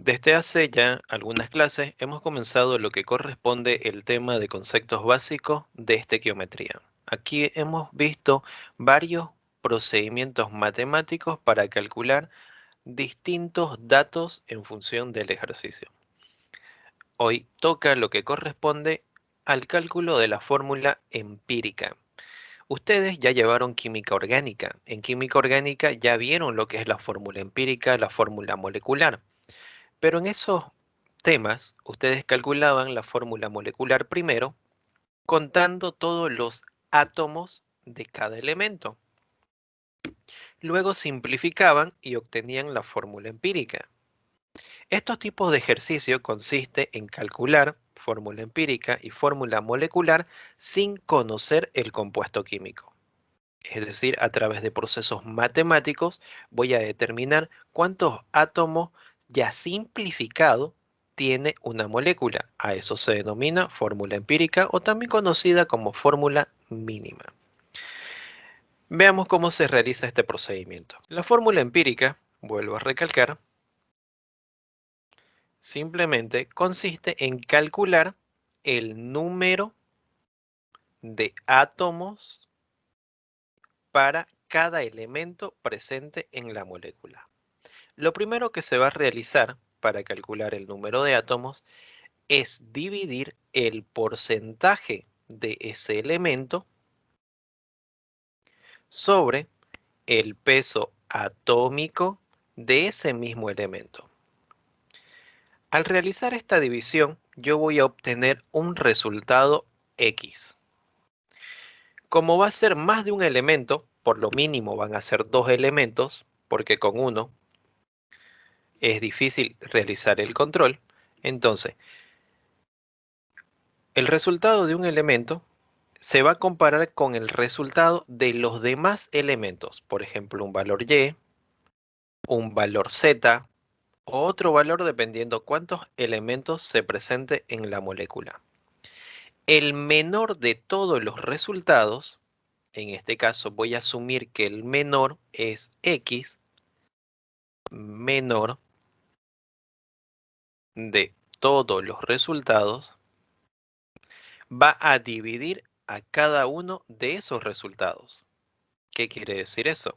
Desde hace ya algunas clases hemos comenzado lo que corresponde el tema de conceptos básicos de estequiometría. Aquí hemos visto varios procedimientos matemáticos para calcular distintos datos en función del ejercicio. Hoy toca lo que corresponde al cálculo de la fórmula empírica. Ustedes ya llevaron química orgánica. En química orgánica ya vieron lo que es la fórmula empírica, la fórmula molecular. Pero en esos temas, ustedes calculaban la fórmula molecular primero, contando todos los átomos de cada elemento. Luego simplificaban y obtenían la fórmula empírica. Estos tipos de ejercicio consiste en calcular fórmula empírica y fórmula molecular sin conocer el compuesto químico. Es decir, a través de procesos matemáticos voy a determinar cuántos átomos ya simplificado tiene una molécula. A eso se denomina fórmula empírica o también conocida como fórmula mínima. Veamos cómo se realiza este procedimiento. La fórmula empírica, vuelvo a recalcar, simplemente consiste en calcular el número de átomos para cada elemento presente en la molécula. Lo primero que se va a realizar para calcular el número de átomos es dividir el porcentaje de ese elemento sobre el peso atómico de ese mismo elemento. Al realizar esta división, yo voy a obtener un resultado X. Como va a ser más de un elemento, por lo mínimo van a ser dos elementos, porque con uno es difícil realizar el control, entonces el resultado de un elemento se va a comparar con el resultado de los demás elementos, por ejemplo, un valor Y, un valor Z o otro valor dependiendo cuántos elementos se presente en la molécula. El menor de todos los resultados, en este caso voy a asumir que el menor es X, menor de todos los resultados, va a dividir a cada uno de esos resultados. ¿Qué quiere decir eso?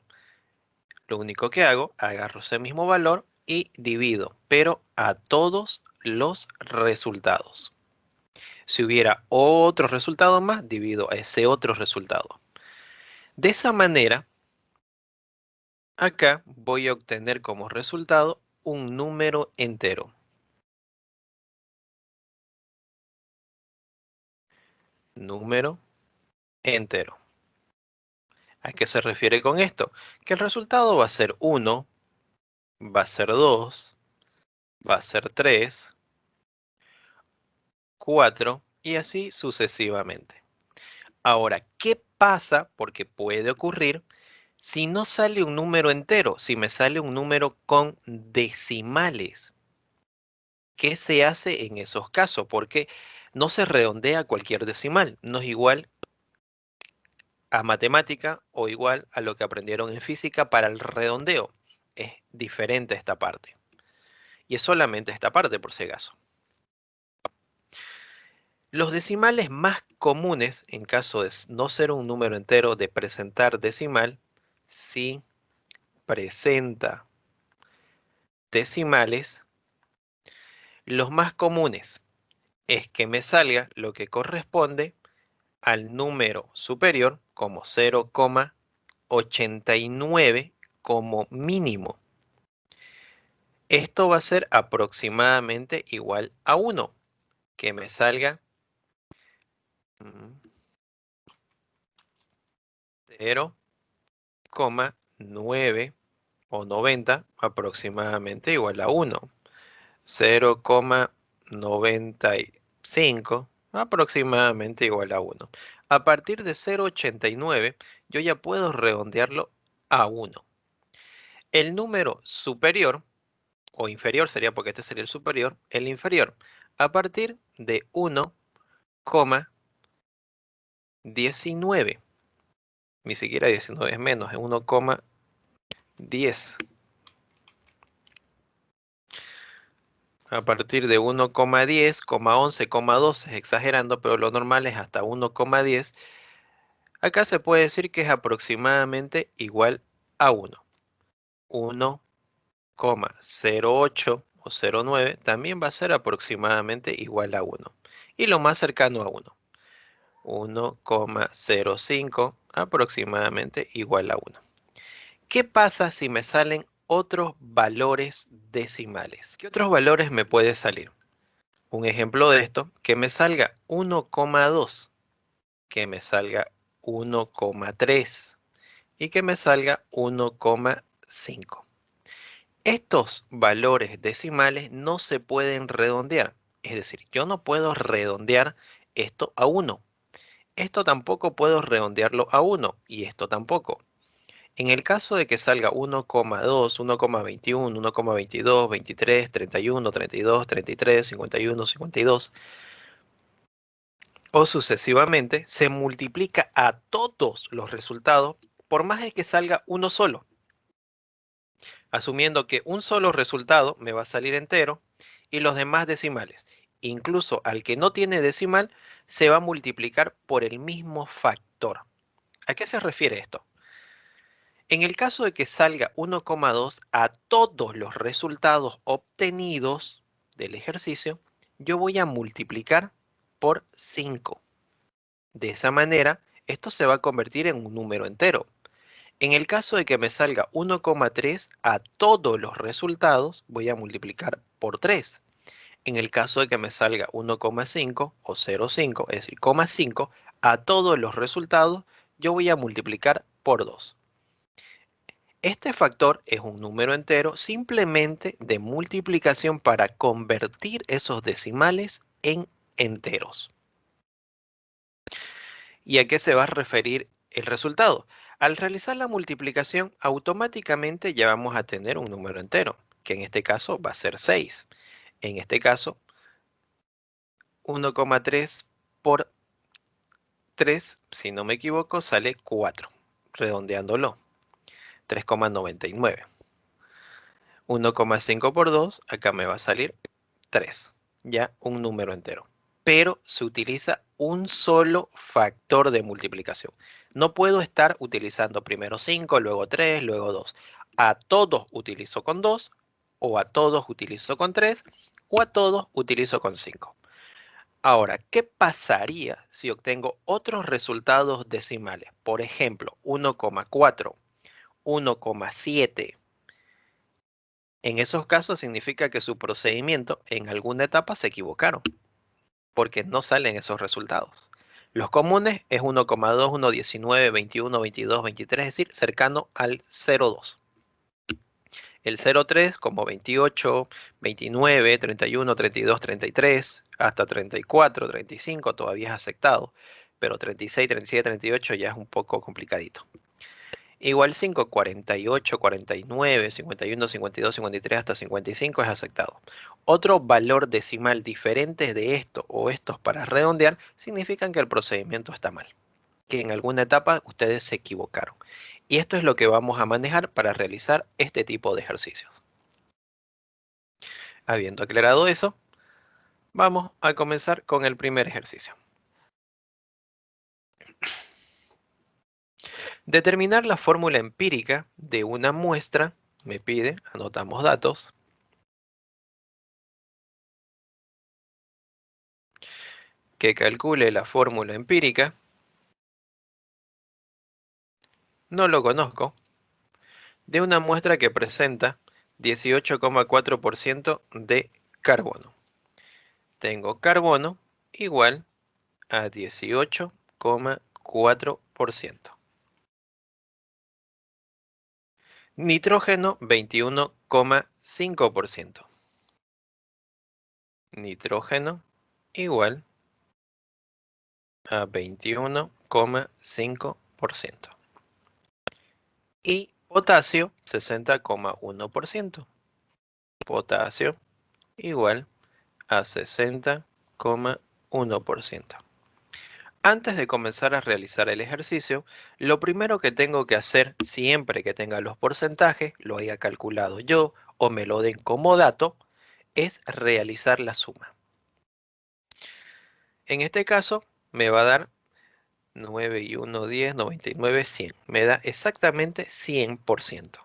Lo único que hago, agarro ese mismo valor y divido, pero a todos los resultados. Si hubiera otro resultado más, divido a ese otro resultado. De esa manera, acá voy a obtener como resultado un número entero. Número entero. ¿A qué se refiere con esto? Que el resultado va a ser 1, va a ser 2, va a ser 3, 4 y así sucesivamente. Ahora, ¿qué pasa? Porque puede ocurrir si no sale un número entero, si me sale un número con decimales. ¿Qué se hace en esos casos? Porque no se redondea cualquier decimal, no es igual a matemática o igual a lo que aprendieron en física para el redondeo. Es diferente esta parte. Y es solamente esta parte por si acaso. Los decimales más comunes, en caso de no ser un número entero, de presentar decimal, si presenta decimales, los más comunes es que me salga lo que corresponde al número superior como 0,89 como mínimo. Esto va a ser aproximadamente igual a 1, que me salga 0,9 o 90 aproximadamente igual a 1. 0,95 aproximadamente igual a 1. A partir de 0,89 yo ya puedo redondearlo a 1. El número superior o inferior sería porque este sería el superior, el inferior a partir de 1,19. Ni siquiera 19 es menos, es 1,10. a partir de 1,10, 11, 12, exagerando, pero lo normal es hasta 1,10. Acá se puede decir que es aproximadamente igual a 1. 1,08 o 0,9 también va a ser aproximadamente igual a 1. Y lo más cercano a 1. 1,05 aproximadamente igual a 1. ¿Qué pasa si me salen otros valores decimales? ¿Qué otros valores me puede salir? Un ejemplo de esto, que me salga 1,2, que me salga 1,3 y que me salga 1,5. Estos valores decimales no se pueden redondear. Es decir, yo no puedo redondear esto a 1. Esto tampoco puedo redondearlo a 1 y esto tampoco. En el caso de que salga 1,2, 1,21, 1,22, 23, 31, 32, 33, 51, 52 o sucesivamente, se multiplica a todos los resultados por más de que salga uno solo, asumiendo que un solo resultado me va a salir entero y los demás decimales. Incluso al que no tiene decimal, se va a multiplicar por el mismo factor. ¿A qué se refiere esto? En el caso de que salga 1,2 a todos los resultados obtenidos del ejercicio, yo voy a multiplicar por 5. De esa manera, esto se va a convertir en un número entero. En el caso de que me salga 1,3 a todos los resultados, voy a multiplicar por 3. En el caso de que me salga 1,5 o 0,5, es decir, 0,5 a todos los resultados, yo voy a multiplicar por 2. Este factor es un número entero simplemente de multiplicación para convertir esos decimales en enteros. ¿Y a qué se va a referir el resultado? Al realizar la multiplicación, automáticamente ya vamos a tener un número entero, que en este caso va a ser 6. En este caso, 1,3 por 3, si no me equivoco, sale 4, redondeándolo, 3,99. 1,5 por 2, acá me va a salir 3, ya un número entero. Pero se utiliza un solo factor de multiplicación. No puedo estar utilizando primero 5, luego 3, luego 2. A todos utilizo con 2, o a todos utilizo con 3, o a todos utilizo con 5. Ahora, ¿qué pasaría si obtengo otros resultados decimales? Por ejemplo, 1,4, 1,7. En esos casos significa que su procedimiento en alguna etapa se equivocaron, porque no salen esos resultados. Los comunes es 1,2, 1,19, 21, 22, 23, es decir, cercano al 0,2. El 0,3 como 28, 29, 31, 32, 33, hasta 34, 35 todavía es aceptado, pero 36, 37, 38 ya es un poco complicadito. Igual 5, 48, 49, 51, 52, 53 hasta 55 es aceptado. Otro valor decimal diferente de esto o estos para redondear significan que el procedimiento está mal, que en alguna etapa ustedes se equivocaron. Y esto es lo que vamos a manejar para realizar este tipo de ejercicios. Habiendo aclarado eso, vamos a comenzar con el primer ejercicio. Determinar la fórmula empírica de una muestra, me pide, anotamos datos, que calcule la fórmula empírica, no lo conozco, de una muestra que presenta 18,4% de carbono. Tengo carbono igual a 18,4%. Nitrógeno 21,5%. Nitrógeno igual a 21,5%. Y potasio 60,1%. Potasio igual a 60,1%. Antes de comenzar a realizar el ejercicio, lo primero que tengo que hacer siempre que tenga los porcentajes, lo haya calculado yo o me lo den como dato, es realizar la suma. En este caso me va a dar 9 y 1, 10, 99, 100. Me da exactamente 100%.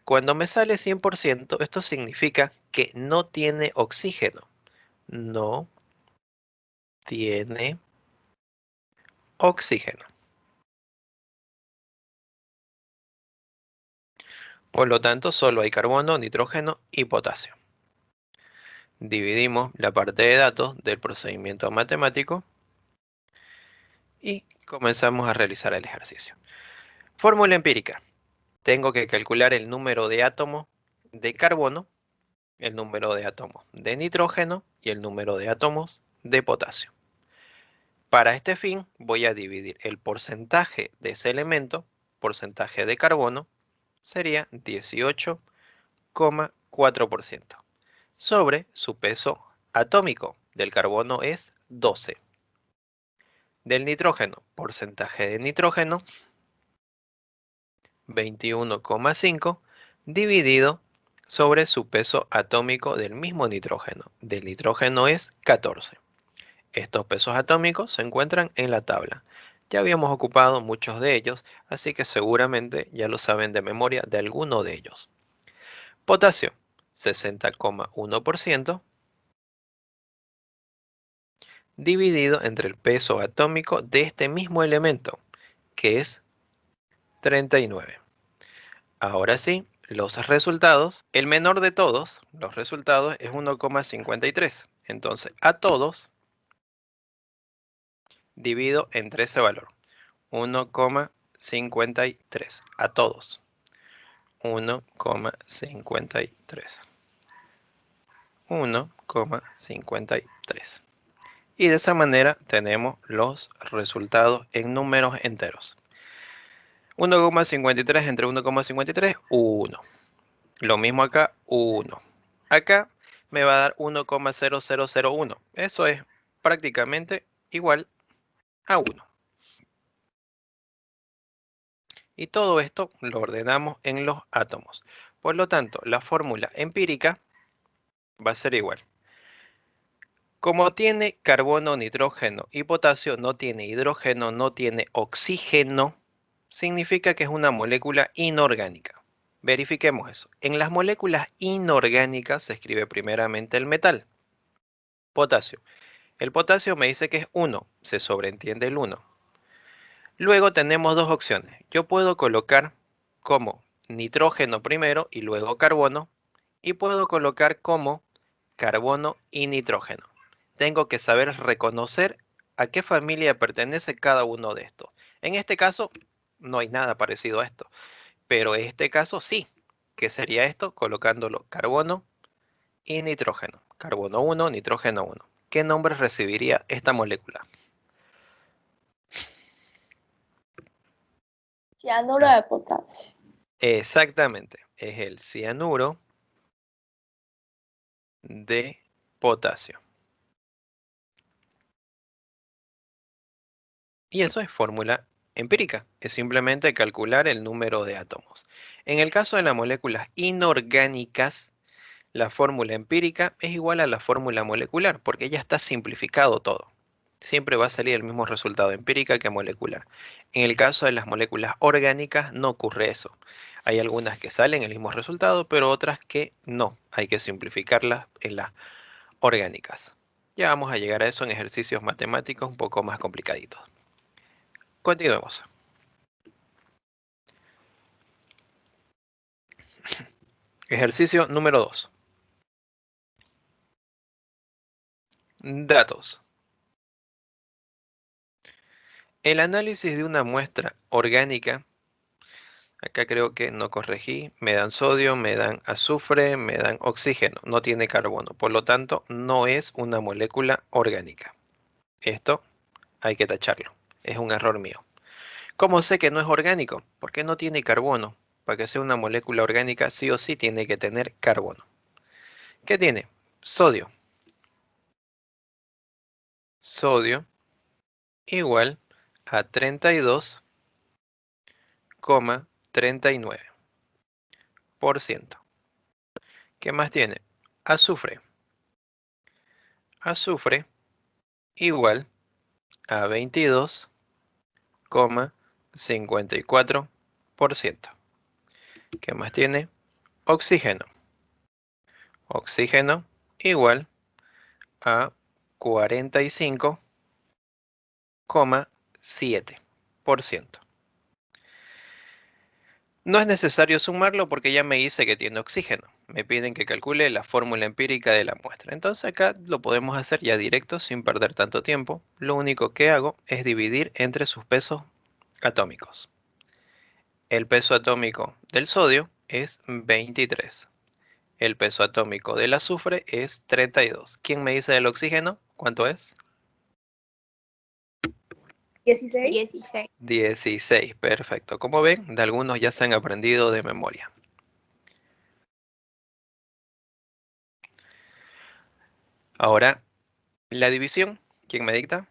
Cuando me sale 100%, esto significa que no tiene oxígeno. No tiene oxígeno. Por lo tanto, solo hay carbono, nitrógeno y potasio. Dividimos la parte de datos del procedimiento matemático y comenzamos a realizar el ejercicio. Fórmula empírica. Tengo que calcular el número de átomos de carbono, el número de átomos de nitrógeno y el número de átomos de potasio. Para este fin voy a dividir el porcentaje de ese elemento, porcentaje de carbono, sería 18,4%, sobre su peso atómico. Del carbono es 12. Del nitrógeno, porcentaje de nitrógeno, 21,5, dividido sobre su peso atómico del mismo nitrógeno. Del nitrógeno es 14. Estos pesos atómicos se encuentran en la tabla. Ya habíamos ocupado muchos de ellos, así que seguramente ya lo saben de memoria de alguno de ellos. Potasio, 60,1%, dividido entre el peso atómico de este mismo elemento, que es 39. Ahora sí, los resultados. El menor de todos, los resultados, es 1,53. Entonces, a todos divido entre ese valor. 1,53. A todos. 1,53. 1,53. Y de esa manera tenemos los resultados en números enteros. 1,53 entre 1,53, 1. Lo mismo acá, 1. Acá me va a dar 1,0001. Eso es prácticamente igual a 1. Y todo esto lo ordenamos en los átomos. Por lo tanto, la fórmula empírica va a ser igual. Como tiene carbono, nitrógeno y potasio, no tiene hidrógeno, no tiene oxígeno, significa que es una molécula inorgánica. Verifiquemos eso. En las moléculas inorgánicas se escribe primeramente el metal, potasio. El potasio me dice que es 1, se sobreentiende el 1. Luego tenemos dos opciones. Yo puedo colocar como nitrógeno primero y luego carbono, y puedo colocar como carbono y nitrógeno. Tengo que saber reconocer a qué familia pertenece cada uno de estos. En este caso, no hay nada parecido a esto, pero en este caso sí, que sería esto colocándolo carbono y nitrógeno. Carbono 1, nitrógeno 1. ¿Qué nombre recibiría esta molécula? Cianuro de potasio. Exactamente, es el cianuro de potasio. Y eso es fórmula empírica, es simplemente calcular el número de átomos. En el caso de las moléculas inorgánicas, la fórmula empírica es igual a la fórmula molecular, porque ya está simplificado todo. Siempre va a salir el mismo resultado empírica que molecular. En el caso de las moléculas orgánicas no ocurre eso. Hay algunas que salen el mismo resultado, pero otras que no. Hay que simplificarlas en las orgánicas. Ya vamos a llegar a eso en ejercicios matemáticos un poco más complicaditos. Continuemos. Ejercicio número 2. Datos. El análisis de una muestra orgánica, acá creo que no corregí, me dan sodio, me dan azufre, me dan oxígeno, no tiene carbono, por lo tanto no es una molécula orgánica. Esto hay que tacharlo, es un error mío. ¿Cómo sé que no es orgánico? Porque no tiene carbono. Para que sea una molécula orgánica sí o sí tiene que tener carbono. ¿Qué tiene? Sodio. Sodio igual a 32,39%. ¿Qué más tiene? Azufre. azufre igual a 22,54%. ¿Qué más tiene? Oxígeno. Oxígeno igual a 45,7%. No es necesario sumarlo porque ya me dice que tiene oxígeno. Me piden que calcule la fórmula empírica de la muestra. Entonces acá lo podemos hacer ya directo sin perder tanto tiempo. Lo único que hago es dividir entre sus pesos atómicos. El peso atómico del sodio es 23. El peso atómico del azufre es 32. ¿Quién me dice del oxígeno? ¿Cuánto es? 16. 16, perfecto. Como ven, de algunos ya se han aprendido de memoria. Ahora, la división. ¿Quién me dicta?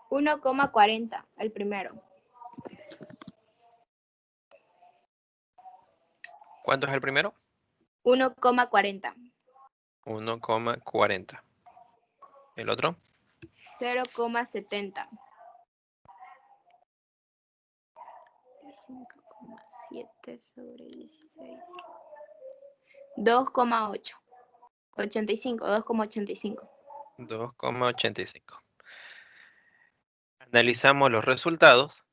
1,40 el primero. ¿Cuánto es el primero? 1,40. 1,40. ¿El otro? 0,70. 5,7 sobre 16. 2,8. 85. 2,85. 2,85. Analizamos los resultados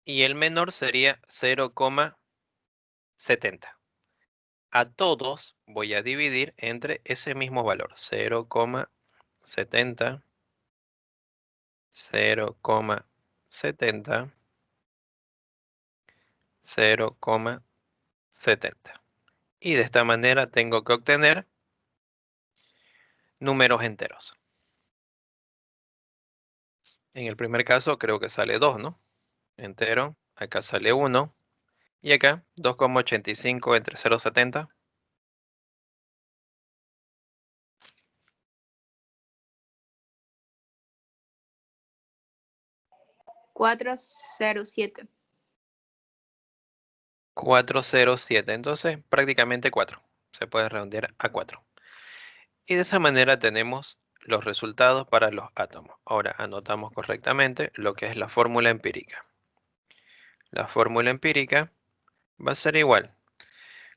y el menor sería 0,70. A todos voy a dividir entre ese mismo valor, 0,70, 0,70, 0,70. Y de esta manera tengo que obtener números enteros. En el primer caso creo que sale 2, ¿no? Entero. Acá sale 1. Y acá 2,85 entre 0,70. 4,07. 4,07. Entonces prácticamente 4. Se puede redondear a 4. Y de esa manera tenemos los resultados para los átomos. Ahora anotamos correctamente lo que es la fórmula empírica. La fórmula empírica va a ser igual.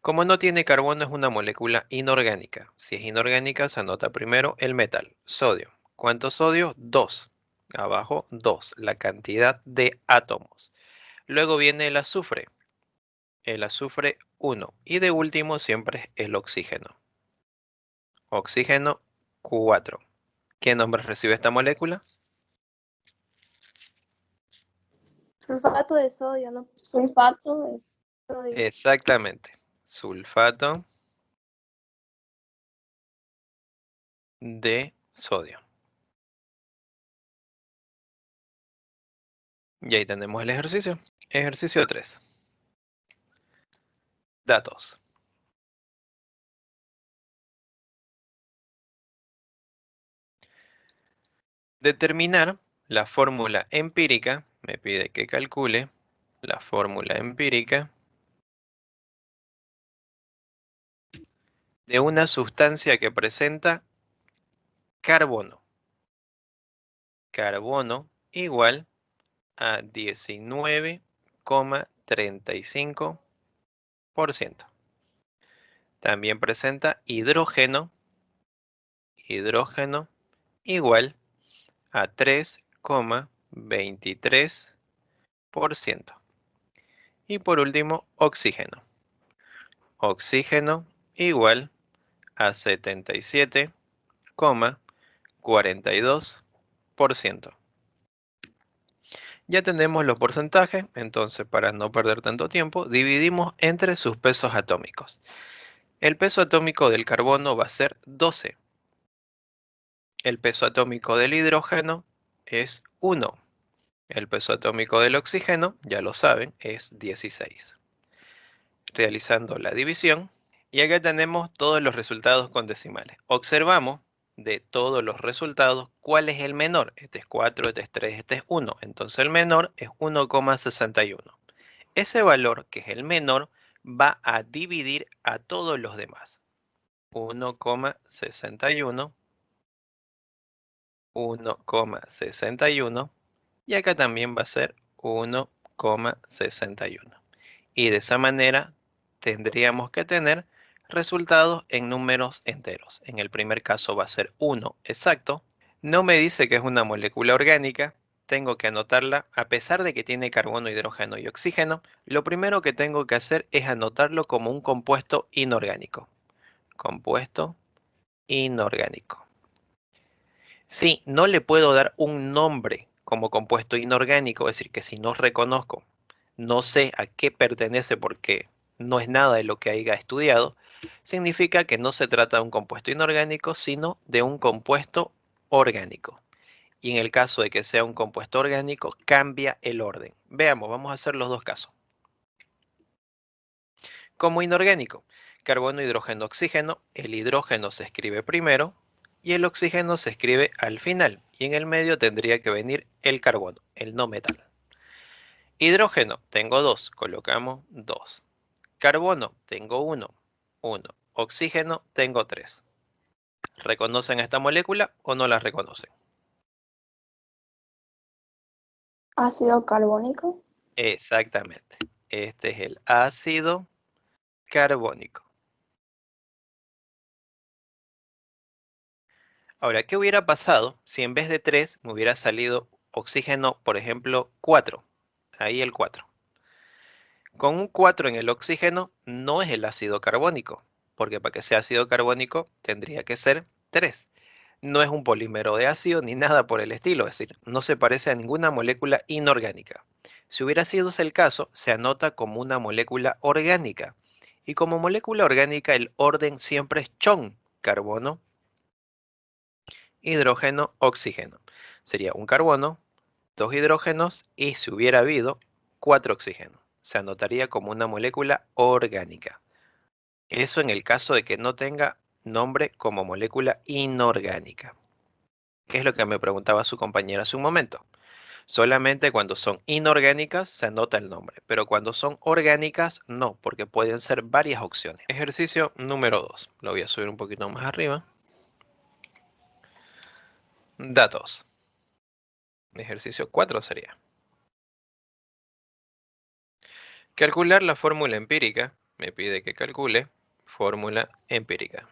Como no tiene carbono, es una molécula inorgánica. Si es inorgánica, se anota primero el metal, sodio. ¿Cuánto sodio? 2. Abajo, 2, la cantidad de átomos. Luego viene el azufre. El azufre, 1. Y de último siempre es el oxígeno. Oxígeno, 4. ¿Qué nombre recibe esta molécula? Sulfato de sodio, ¿no? Sulfato de sodio. Exactamente. Sulfato de sodio. Y ahí tenemos el ejercicio. Ejercicio 3. Datos. Determinar la fórmula empírica. Me pide que calcule la fórmula empírica de una sustancia que presenta carbono. Carbono igual a 19,35%. También presenta hidrógeno. Hidrógeno igual a 3,23%. Y por último, oxígeno. Oxígeno igual a 77,42%. Ya tenemos los porcentajes, entonces para no perder tanto tiempo, dividimos entre sus pesos atómicos. El peso atómico del carbono va a ser 12. El peso atómico del hidrógeno es 1. El peso atómico del oxígeno, ya lo saben, es 16. Realizando la división, y acá tenemos todos los resultados con decimales. Observamos de todos los resultados, ¿cuál es el menor? Este es 4, este es 3, este es 1. Entonces el menor es 1,61. Ese valor, que es el menor, va a dividir a todos los demás. 1,61, 1,61, y acá también va a ser 1,61. Y de esa manera tendríamos que tener resultados en números enteros. En el primer caso va a ser 1 exacto. No me dice que es una molécula orgánica. Tengo que anotarla, a pesar de que tiene carbono, hidrógeno y oxígeno. Lo primero que tengo que hacer es anotarlo como un compuesto inorgánico. Compuesto inorgánico. Si no le puedo dar un nombre como compuesto inorgánico, es decir, que si no reconozco, no sé a qué pertenece porque no es nada de lo que haya estudiado, significa que no se trata de un compuesto inorgánico, sino de un compuesto orgánico. Y en el caso de que sea un compuesto orgánico, cambia el orden. Veamos, vamos a hacer los dos casos. Como inorgánico, carbono, hidrógeno, oxígeno, el hidrógeno se escribe primero y el oxígeno se escribe al final. Y en el medio tendría que venir el carbono, el no metal. Hidrógeno, tengo 2, colocamos 2. Carbono, tengo 1, 1. Oxígeno, tengo 3. ¿Reconocen esta molécula o no la reconocen? Ácido carbónico. Exactamente. Este es el ácido carbónico. Ahora, ¿qué hubiera pasado si en vez de 3 me hubiera salido oxígeno, por ejemplo, 4? Ahí el 4. Con un 4 en el oxígeno no es el ácido carbónico, porque para que sea ácido carbónico tendría que ser 3. No es un polímero de ácido ni nada por el estilo, es decir, no se parece a ninguna molécula inorgánica. Si hubiera sido ese el caso, se anota como una molécula orgánica. Y como molécula orgánica el orden siempre es chon, carbono, hidrógeno, oxígeno. Sería un carbono, 2 hidrógenos y si hubiera habido 4 oxígenos. Se anotaría como una molécula orgánica. Eso en el caso de que no tenga nombre como molécula inorgánica. ¿Qué es lo que me preguntaba su compañera hace un momento? Solamente cuando son inorgánicas se anota el nombre, pero cuando son orgánicas no, porque pueden ser varias opciones. Ejercicio número 2. Lo voy a subir un poquito más arriba. Datos. Ejercicio 4 sería. Calcular la fórmula empírica. Me pide que calcule fórmula empírica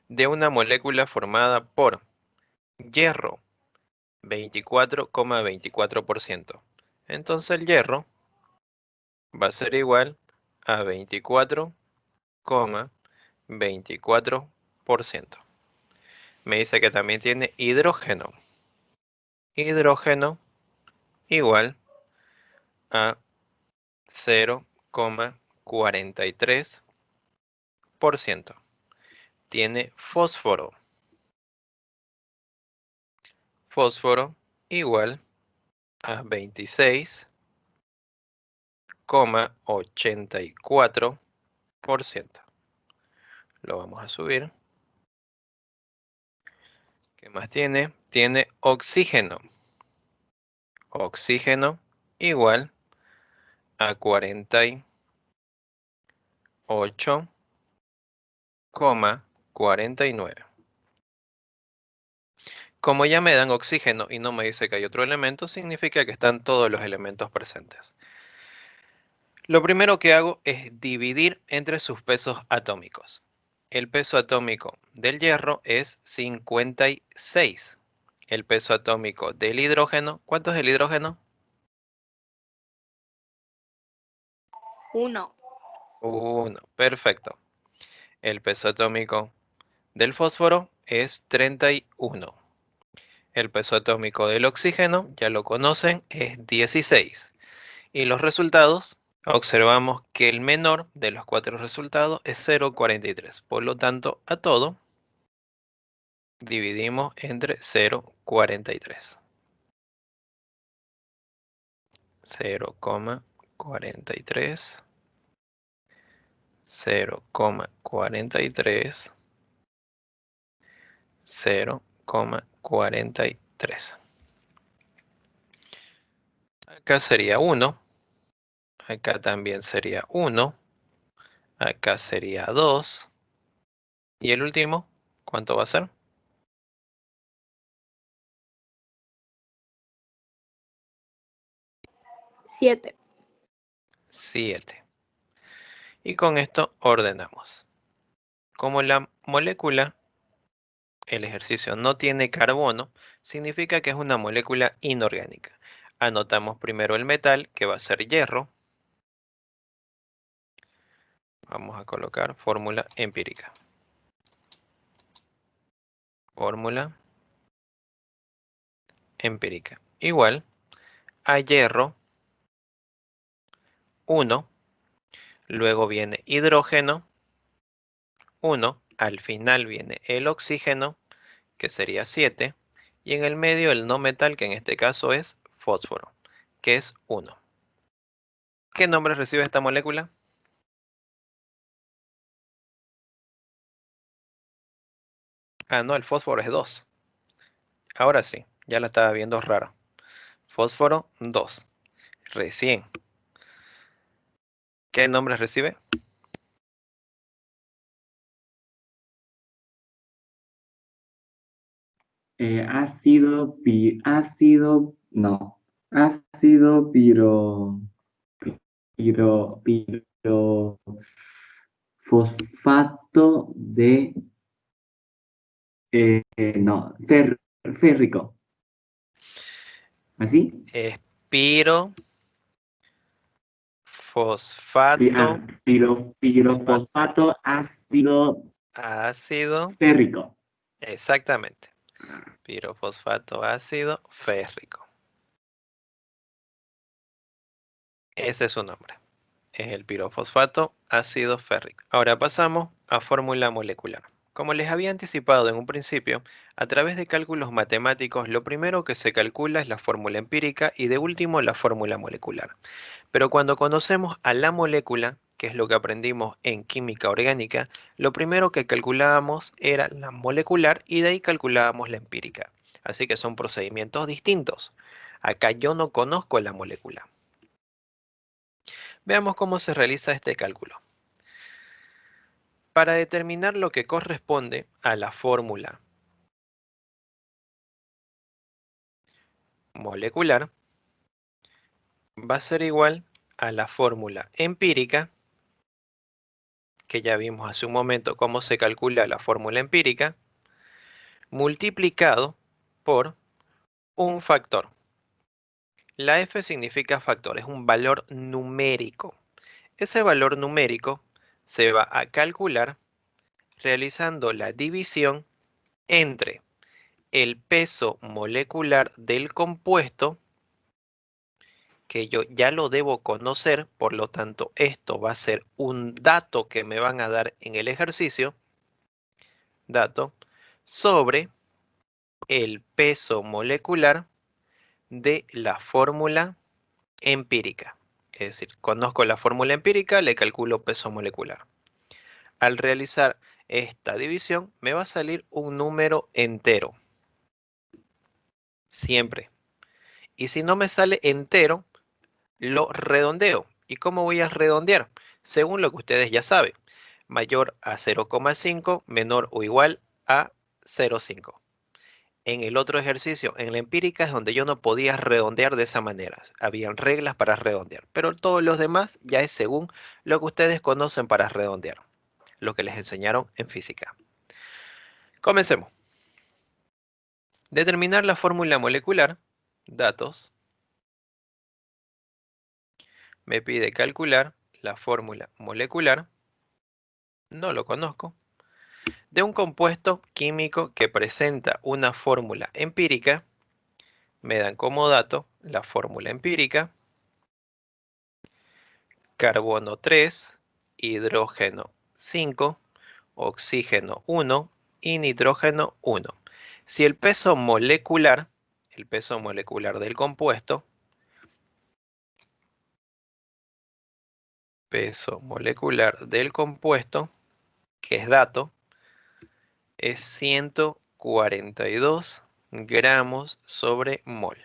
de una molécula formada por hierro, 24,24%. Entonces el hierro va a ser igual a 24,24%. Me dice que también tiene hidrógeno. Hidrógeno igual a 0,43%. Tiene fósforo. Fósforo igual a 26,84%. Lo vamos a subir. ¿Qué más tiene? Tiene oxígeno. Oxígeno igual a 48,49. Como ya me dan oxígeno y no me dice que hay otro elemento, significa que están todos los elementos presentes. Lo primero que hago es dividir entre sus pesos atómicos. El peso atómico del hierro es 56. El peso atómico del hidrógeno, ¿cuánto es el hidrógeno? 1. 1, perfecto. El peso atómico del fósforo es 31. El peso atómico del oxígeno, ya lo conocen, es 16. Y los resultados, observamos que el menor de los 4 resultados es 0,43. Por lo tanto, a todo dividimos entre 0,43. 0,43 0,43, 0,43. Acá sería 1, acá también sería 1, acá sería 2, y el último, ¿cuánto va a ser? 7. 7. Y con esto ordenamos. Como la molécula, el ejercicio no tiene carbono, significa que es una molécula inorgánica. Anotamos primero el metal, que va a ser hierro. Vamos a colocar fórmula empírica. Fórmula empírica. Igual a hierro 1, luego viene hidrógeno 1, al final viene el oxígeno, que sería 7, y en el medio el no metal, que en este caso es fósforo, que es 1. ¿Qué nombre recibe esta molécula? Ah, no, el fósforo es 2. Ahora sí, ya la estaba viendo raro. Fósforo 2. Recién. ¿Qué nombre recibe? Ácido piro, fosfato de, no, férrico. ¿Así? Espiro, fosfato, Pirofosfato ácido ácido. férrico. Exactamente. Pirofosfato ácido férrico. Ese es su nombre. Es el pirofosfato ácido férrico. Ahora pasamos a fórmula molecular. Como les había anticipado en un principio, a través de cálculos matemáticos, lo primero que se calcula es la fórmula empírica y de último la fórmula molecular. Pero cuando conocemos a la molécula, que es lo que aprendimos en química orgánica, lo primero que calculábamos era la molecular y de ahí calculábamos la empírica. Así que son procedimientos distintos. Acá yo no conozco la molécula. Veamos cómo se realiza este cálculo. Para determinar lo que corresponde a la fórmula molecular, va a ser igual a la fórmula empírica, que ya vimos hace un momento cómo se calcula la fórmula empírica, multiplicado por un factor. La F significa factor, es un valor numérico. Ese valor numérico se va a calcular realizando la división entre el peso molecular del compuesto, que yo ya lo debo conocer, por lo tanto esto va a ser un dato que me van a dar en el ejercicio, dato, sobre el peso molecular de la fórmula empírica. Es decir, conozco la fórmula empírica, le calculo peso molecular. Al realizar esta división, me va a salir un número entero. Siempre. Y si no me sale entero, lo redondeo. ¿Y cómo voy a redondear? Según lo que ustedes ya saben. Mayor a 0,5, menor o igual a 0,5. En el otro ejercicio, en la empírica, es donde yo no podía redondear de esa manera. Habían reglas para redondear, pero todos los demás ya es según lo que ustedes conocen para redondear, lo que les enseñaron en física. Comencemos. Determinar la fórmula molecular, datos. Me pide calcular la fórmula molecular, no lo conozco, de un compuesto químico que presenta una fórmula empírica. Me dan como dato la fórmula empírica: carbono 3, hidrógeno 5, oxígeno 1 y nitrógeno 1. Si el peso molecular del compuesto, peso molecular del compuesto, que es dato, es 142 gramos sobre mol.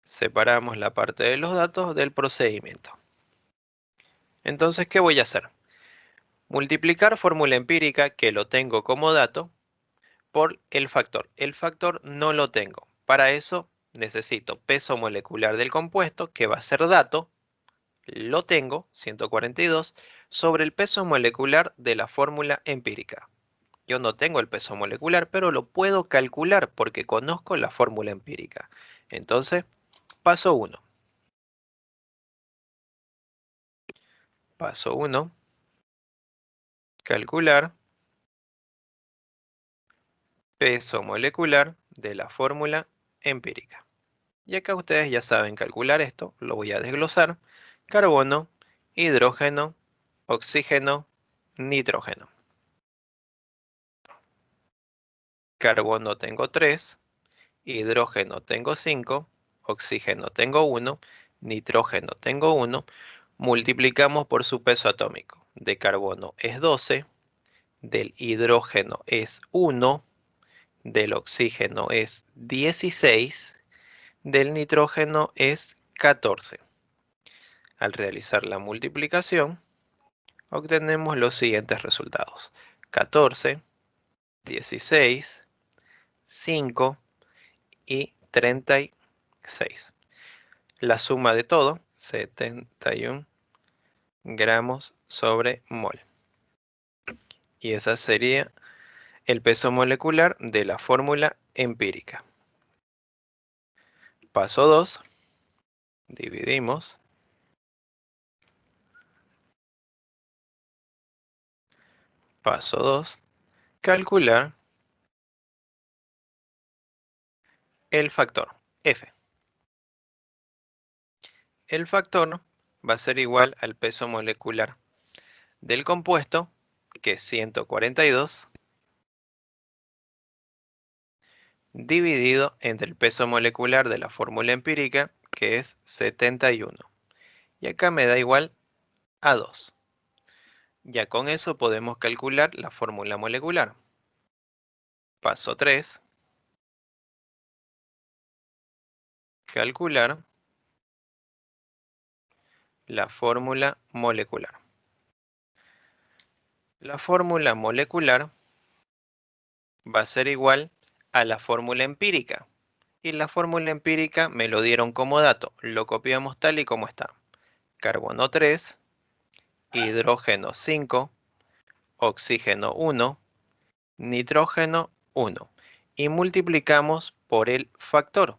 Separamos la parte de los datos del procedimiento. Entonces, ¿qué voy a hacer? Multiplicar fórmula empírica, que lo tengo como dato, por el factor. El factor no lo tengo. Para eso necesito peso molecular del compuesto, que va a ser dato, lo tengo, 142, sobre el peso molecular de la fórmula empírica. Yo no tengo el peso molecular, pero lo puedo calcular porque conozco la fórmula empírica. Entonces, paso 1. Paso 1. Calcular peso molecular de la fórmula empírica. Y acá ustedes ya saben calcular esto, lo voy a desglosar. Carbono, hidrógeno, oxígeno, nitrógeno. Carbono tengo 3, hidrógeno tengo 5, oxígeno tengo 1, nitrógeno tengo 1. Multiplicamos por su peso atómico. De carbono es 12, del hidrógeno es 1, del oxígeno es 16, del nitrógeno es 14. Al realizar la multiplicación, obtenemos los siguientes resultados: 14, 16, 5 y 36. La suma de todo, 71 gramos sobre mol. Y ese sería el peso molecular de la fórmula empírica. Paso 2. Dividimos. Paso 2. Calcular el factor F. El factor va a ser igual al peso molecular del compuesto, que es 142, dividido entre el peso molecular de la fórmula empírica, que es 71. Y acá me da igual a 2. Ya con eso podemos calcular la fórmula molecular. Paso 3. Calcular la fórmula molecular. La fórmula molecular va a ser igual a la fórmula empírica. Y la fórmula empírica me lo dieron como dato. Lo copiamos tal y como está. Carbono 3, hidrógeno 5, oxígeno 1, nitrógeno 1. Y multiplicamos por el factor.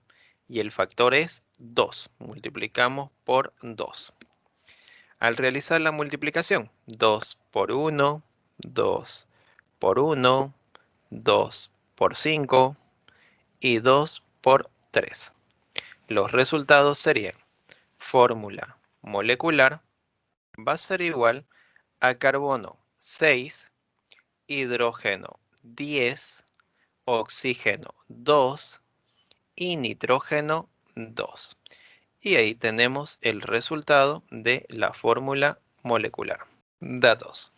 Y el factor es 2. Multiplicamos por 2. Al realizar la multiplicación, 2 por 1, 2 por 1, 2 por 5 y 2 por 3. Los resultados serían: fórmula molecular va a ser igual a carbono 6, hidrógeno 10, oxígeno 2 y nitrógeno 2. Y ahí tenemos el resultado de la fórmula molecular. Datos.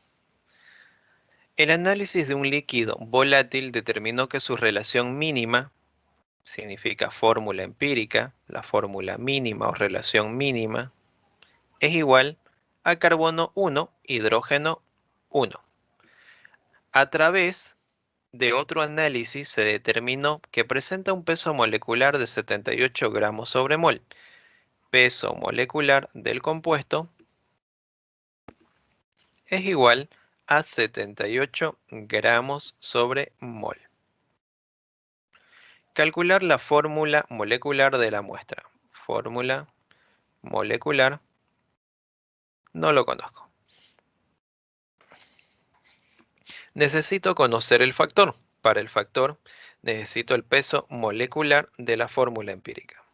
El análisis de un líquido volátil determinó que su relación mínima, significa fórmula empírica, la fórmula mínima o relación mínima, es igual a carbono 1, hidrógeno 1. A través de otro análisis se determinó que presenta un peso molecular de 78 gramos sobre mol. Peso molecular del compuesto es igual a 78 gramos sobre mol. Calcular la fórmula molecular de la muestra. Fórmula molecular, no lo conozco. Necesito conocer el factor. Para el factor necesito el peso molecular de la fórmula empírica.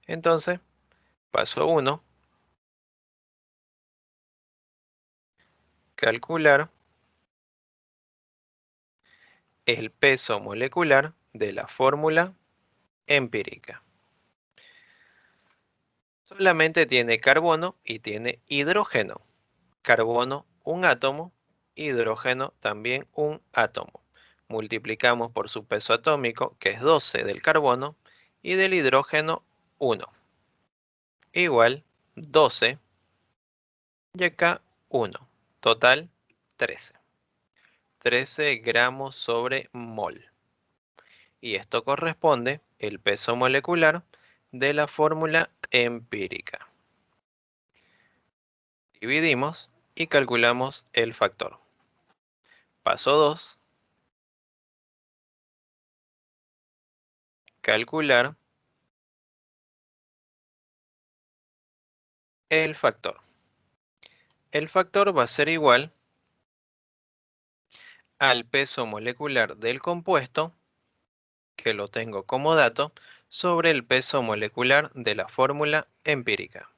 Entonces, paso 1, calcular el peso molecular de la fórmula empírica. Solamente tiene carbono y tiene hidrógeno. Carbono, un átomo, hidrógeno, también un átomo. Multiplicamos por su peso atómico, que es 12 del carbono, y del hidrógeno 1. Igual 12, y acá 1. Total 13. 13 gramos sobre mol. Y esto corresponde el peso molecular de la fórmula empírica. Dividimos y calculamos el factor. Paso 2. Calcular el factor. El factor va a ser igual al peso molecular del compuesto, que lo tengo como dato, sobre el peso molecular de la fórmula empírica.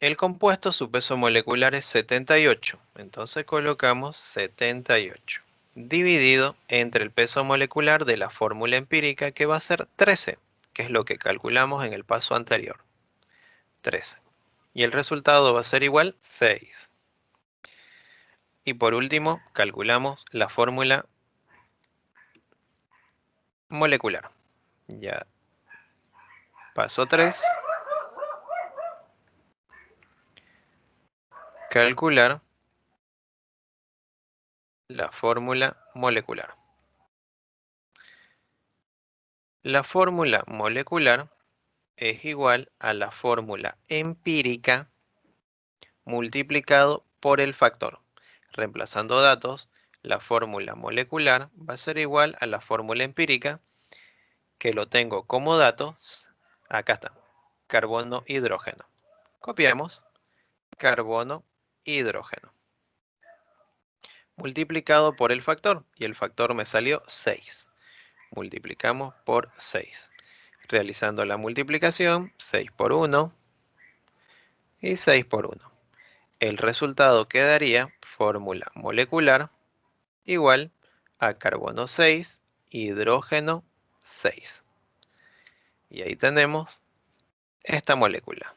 El compuesto, su peso molecular es 78, entonces colocamos 78, dividido entre el peso molecular de la fórmula empírica, que va a ser 13, que es lo que calculamos en el paso anterior. 13. Y el resultado va a ser igual 6. Y por último, calculamos la fórmula molecular. Ya. Paso 3. Calcular la fórmula molecular. La fórmula molecular es igual a la fórmula empírica multiplicado por el factor. Reemplazando datos, la fórmula molecular va a ser igual a la fórmula empírica, que lo tengo como datos. Acá está, carbono, hidrógeno. Copiamos, carbono, hidrógeno. Multiplicado por el factor, y el factor me salió 6. Multiplicamos por 6. Realizando la multiplicación, 6 por 1 y 6 por 1. El resultado quedaría fórmula molecular igual a carbono 6, hidrógeno 6. Y ahí tenemos esta molécula.